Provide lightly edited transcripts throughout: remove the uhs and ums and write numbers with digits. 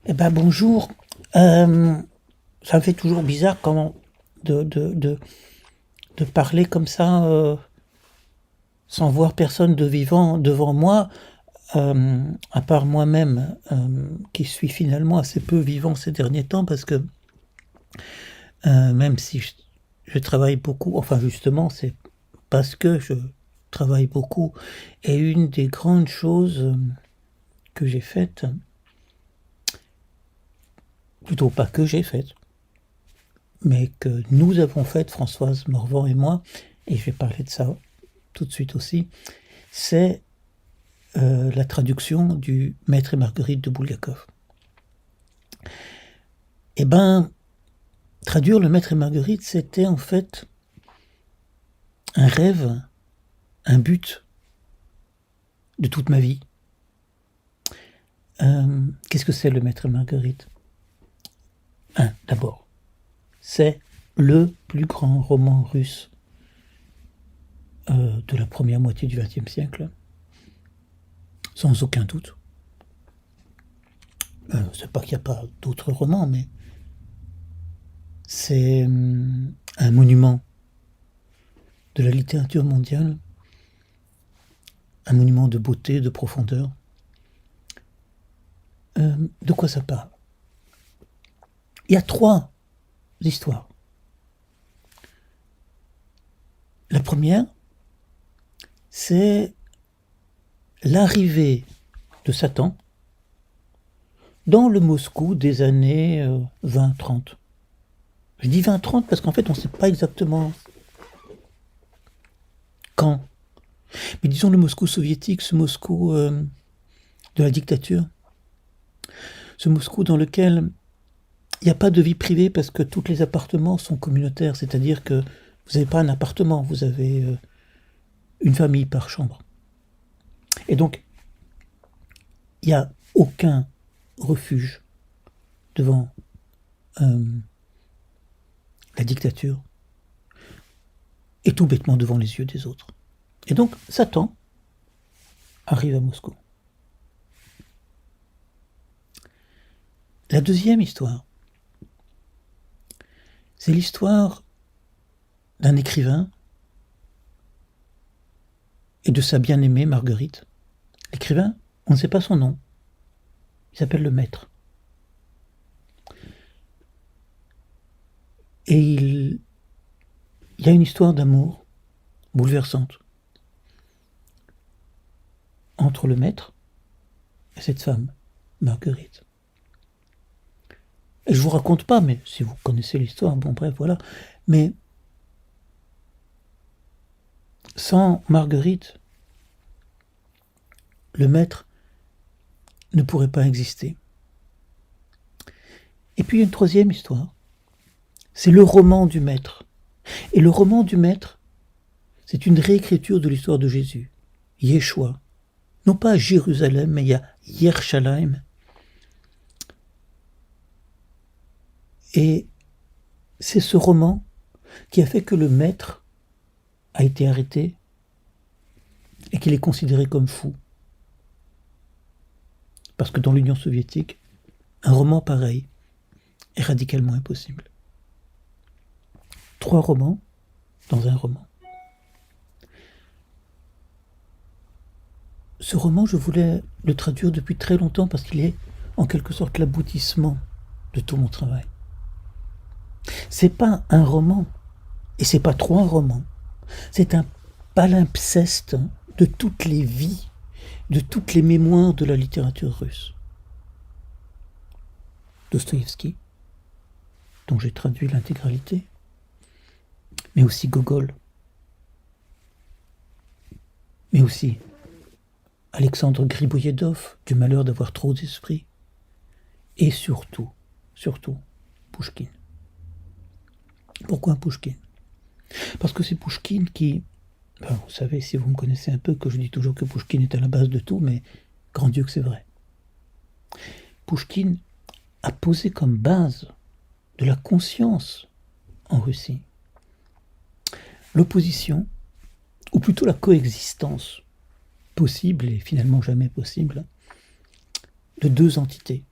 Eh ben bonjour. Euh, Ça me fait toujours bizarre comment de parler comme ça sans voir personne de vivant devant moi, à part moi-même, qui suis finalement assez peu vivant ces derniers temps parce que même si je travaille beaucoup, enfin justement c'est parce que je travaille beaucoup, et une des grandes choses que j'ai faites, plutôt pas que j'ai faites, mais que nous avons faites, Françoise Morvan et moi, et je vais parler de ça tout de suite aussi, c'est la traduction du Maître et Marguerite de Bulgakov. Eh ben, traduire le Maître et Marguerite, c'était en fait un rêve, un but de toute ma vie. Qu'est-ce que c'est le Maître et Marguerite? D'abord, c'est le plus grand roman russe de la première moitié du XXe siècle, sans aucun doute. C'est pas qu'il n'y a pas d'autres romans, mais c'est un monument de la littérature mondiale, un monument de beauté, de profondeur. De quoi ça parle? Il y a trois histoires. La première, c'est l'arrivée de Satan dans le Moscou des années 20-30. Je dis 20-30 parce qu'en fait, on ne sait pas exactement quand. Mais disons le Moscou soviétique, ce Moscou de la dictature, ce Moscou dans lequel il n'y a pas de vie privée parce que tous les appartements sont communautaires, c'est-à-dire que vous n'avez pas un appartement, vous avez une famille par chambre. Et donc, il n'y a aucun refuge devant la dictature et tout bêtement devant les yeux des autres. Et donc, Satan arrive à Moscou. La deuxième histoire, c'est l'histoire d'un écrivain et de sa bien-aimée Marguerite. L'écrivain, on ne sait pas son nom. Il s'appelle le Maître. Et il y a une histoire d'amour bouleversante entre le Maître et cette femme, Marguerite. Et je vous raconte pas, mais si vous connaissez l'histoire, bon bref, voilà. Mais sans Marguerite, le Maître ne pourrait pas exister. Et puis une troisième histoire, c'est le roman du Maître. Et le roman du Maître, c'est une réécriture de l'histoire de Jésus, Yeshua. Non pas Jérusalem, mais il y a Yerushalayim. Et c'est ce roman qui a fait que le Maître a été arrêté et qu'il est considéré comme fou. Parce que dans l'Union soviétique, un roman pareil est radicalement impossible. 3 romans dans un roman. Ce roman, je voulais le traduire depuis très longtemps parce qu'il est en quelque sorte l'aboutissement de tout mon travail. C'est pas un roman, et c'est pas 3 romans. C'est un palimpseste de toutes les vies, de toutes les mémoires de la littérature russe. Dostoïevski, dont j'ai traduit l'intégralité, mais aussi Gogol, mais aussi Alexandre Griboyedov, du malheur d'avoir trop d'esprit, et surtout, Pouchkine. Pourquoi Pouchkine? Parce que c'est Pouchkine qui... Ben, vous savez, si vous me connaissez un peu, que je dis toujours que Pouchkine est à la base de tout, mais grand Dieu que c'est vrai. Pouchkine a posé comme base de la conscience en Russie l'opposition, ou plutôt la coexistence possible et finalement jamais possible, de 2 entités.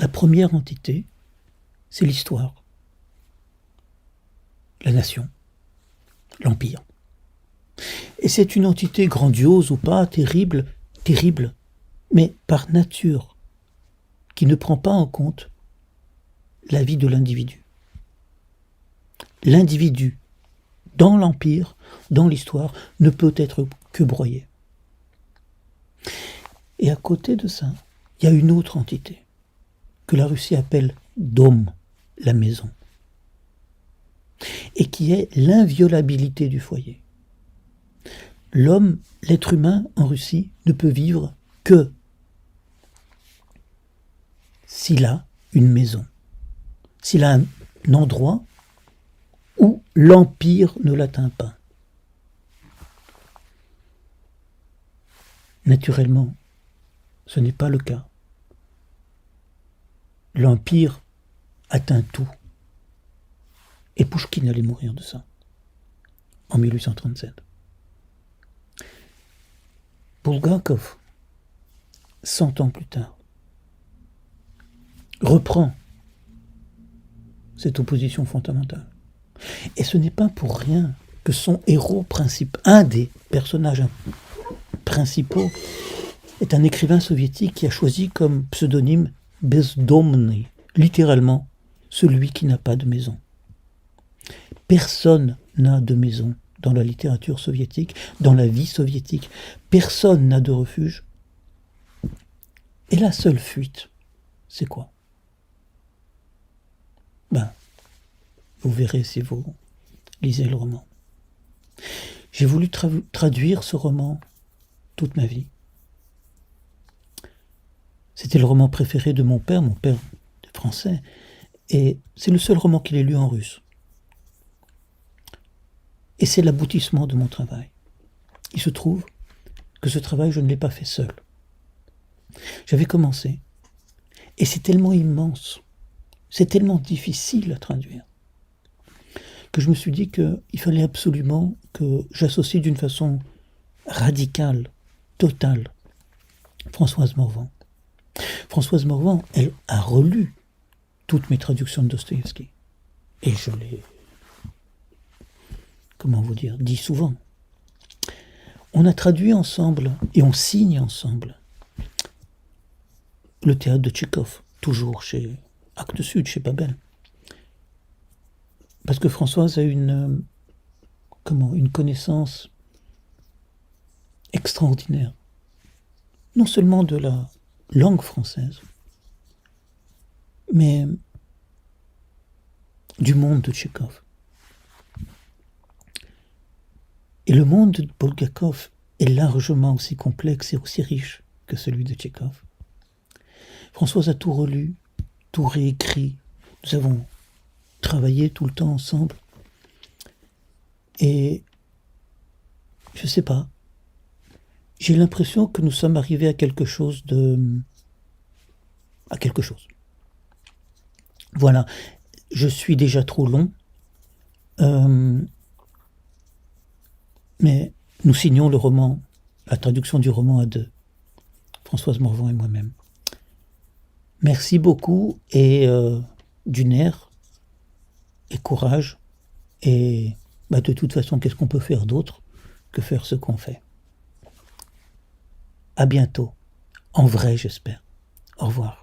La première entité, c'est l'histoire, la nation, l'empire. Et c'est une entité grandiose ou pas, terrible, mais par nature, qui ne prend pas en compte la vie de l'individu. L'individu, dans l'empire, dans l'histoire, ne peut être que broyé. Et à côté de ça, il y a une autre entité, que la Russie appelle Dom, la maison, et qui est l'inviolabilité du foyer. L'homme, l'être humain en Russie, ne peut vivre que s'il a une maison, s'il a un endroit où l'empire ne l'atteint pas. Naturellement, ce n'est pas le cas. L'empire atteint tout. Et Pouchkine allait mourir de ça, en 1837. Bulgakov, 100 ans plus tard, reprend cette opposition fondamentale. Et ce n'est pas pour rien que son héros principal, un des personnages principaux, est un écrivain soviétique qui a choisi comme pseudonyme Bezdomny, littéralement celui qui n'a pas de maison. Personne n'a de maison dans la littérature soviétique, dans la vie soviétique. Personne n'a de refuge. Et la seule fuite, c'est quoi? Vous verrez si vous lisez le roman. J'ai voulu traduire ce roman toute ma vie. C'était le roman préféré de mon père est français, et c'est le seul roman qu'il ait lu en russe. Et c'est l'aboutissement de mon travail. Il se trouve que ce travail, je ne l'ai pas fait seul. J'avais commencé, et c'est tellement immense, c'est tellement difficile à traduire, que je me suis dit qu'il fallait absolument que j'associe d'une façon radicale, totale, Françoise Morvan. Françoise Morvan, elle a relu toutes mes traductions de Dostoïevski. Et je l'ai, dit souvent. On a traduit ensemble, et on signe ensemble, le théâtre de Tchekhov, toujours chez Actes Sud, chez Babel. Parce que Françoise a une connaissance extraordinaire, non seulement de la langue française, mais du monde de Tchekhov. Et le monde de Bulgakov est largement aussi complexe et aussi riche que celui de Tchekhov. Françoise a tout relu, tout réécrit. Nous avons travaillé tout le temps ensemble. Et je ne sais pas, j'ai l'impression que nous sommes arrivés à quelque chose. Voilà, je suis déjà trop long, mais nous signons le roman, la traduction du roman à deux, Françoise Morvan et moi-même. Merci beaucoup et du nerf et courage. Et de toute façon, qu'est-ce qu'on peut faire d'autre que faire ce qu'on fait? À bientôt. En vrai, j'espère. Au revoir.